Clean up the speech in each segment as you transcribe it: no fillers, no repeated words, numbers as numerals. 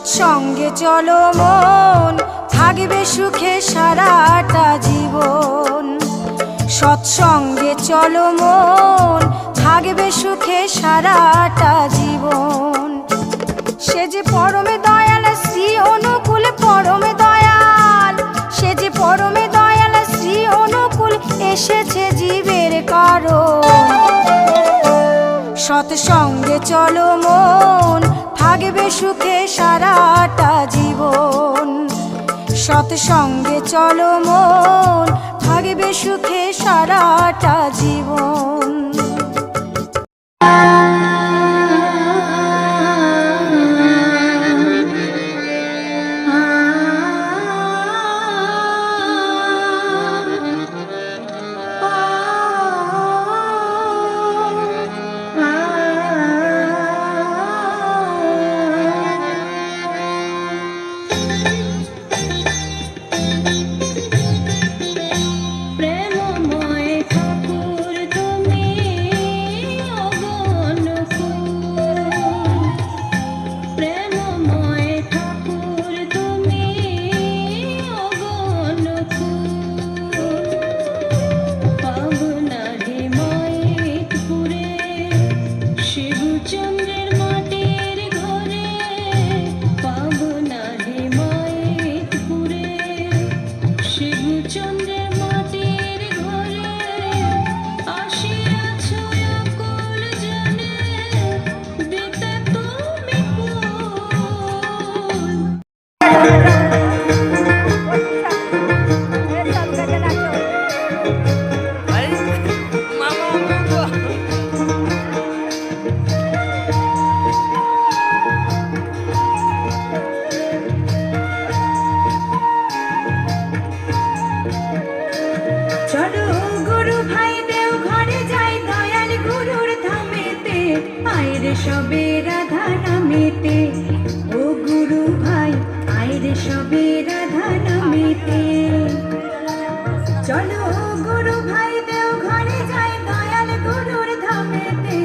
সৎসঙ্গে চলো মন, থাকবে সুখে সারাটা জীবন। সৎসঙ্গে চলো মন, থাকবে সুখে সারাটা জীবন। সে যে পরমে দয়াল শ্রী অনুকূল, পরমে দয়াল, সে যে পরমে দয়াল শ্রী অনুকূল, এসেছে জীবের কারণ। সৎসঙ্গে চলো মন, থাকবে সুখে সারাটা জীবন। সৎসঙ্গে চলো মন, থাকবে সুখে সারাটা জীবন। সবে রাধা নামেতে, ও গুরু ভাই আইরে সবে রাধা নামেতে। চলো গুরু ভাই দেও ঘরে যাই দয়াল গুরুর ধামেতে,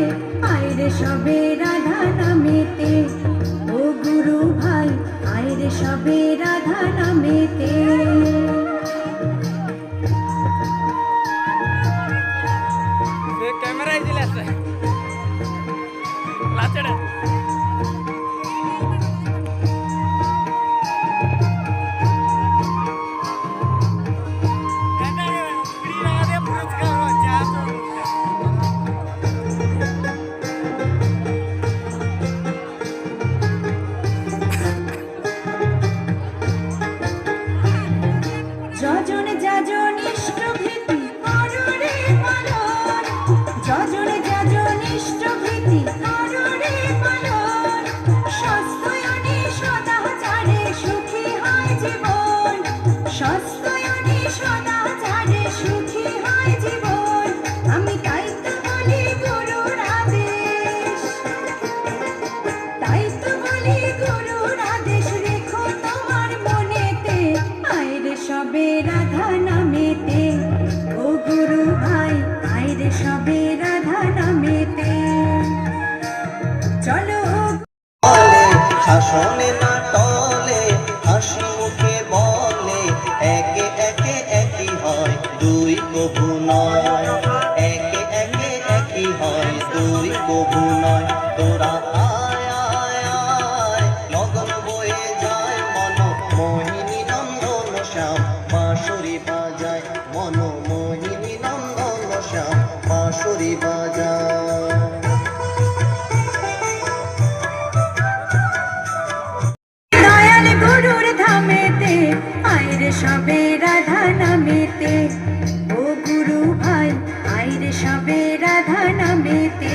আইরে সবে রাধা নামেতে, ও গুরু ভাই আইরে সবে রাধা নামেতে। ক্যামেরায় দিলে আছে লাচড়া যজন যাজন ইষ্টভীতি করো রে পালন, যজন যাজন ইষ্টভীতি করো রে পালন। সস্তয়নে সদাচারে সুখী হয় জীবন, সস্তয়নে সদাচারে সুখী হয় জীবন। আমি তাই তো বলি গুরুর আদেশ, তাই তো বলি গুরুর আদেশ, রেখো তোমার মনেতে, আইরে সবে রাধা নামেতে, ও গুরু ভাই আইরে সবে রাধা নামেতে। চলো শাসনে না টলে, হাসি মুখে বলে, একে একে একই হয় দুই কভু নয়, একে একে একই হয় দুই কভু নয়। তোরা আয় আয় আয়, লগন বয়ে যায় মন, মোহিনী নন্দন শ্যাম বাঁশুরি বাজায়, মন মোহিনী নন্দন শ্যাম বাঁশুরি বাজায়। দয়াল গুরুর ধামেতে, আইরে সবে রাধা নামেতে, ও গুরু ভাই আইরে সবে রাধা নামেতে।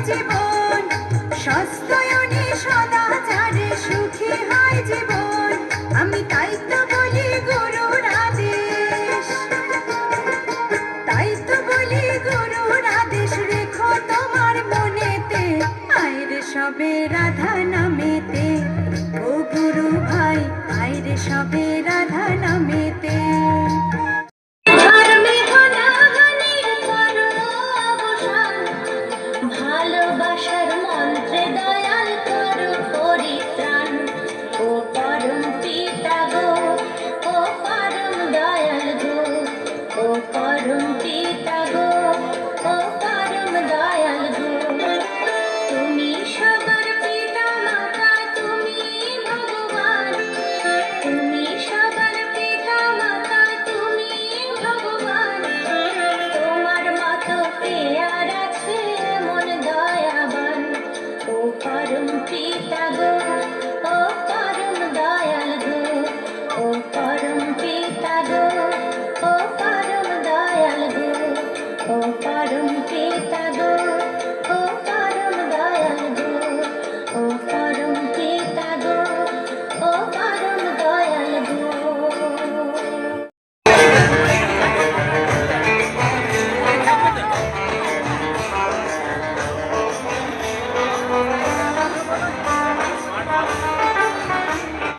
জীবন, সস্তায়নে সদাচারে সুখী হয় জীবন। আমি তাই তো বলি গুরুর আদেশ, তাই তো বলি গুরুর আদেশ রেখো তোমার মনেতে, আইরে সবে রাধা নামেতে। ও গুরু ভাই আইরে সবে রাধা নামেতে। ধর্মে হানাহানির করো অবসান, ভালোবাসার মন্ত্রে দয়াল করো পরিত্রাণ। ও পরম পিতা গো, ও পরম দয়াল গো, ও পরম পিতা গো, ও পরম দয়াল গো। তুমি সবার পিতা মাতা, তুমি ভগবান। তুমি সবার পিতা মাতা, তুমি ভগবান। তোমার মতো পেয়ার আছে মন দয়াবান। ও পরম পিতা গো, ও পরম দয়াল গো, ও পরম পিতা গো, ও পরম দয়াল গো, ও পরম পিতা গো।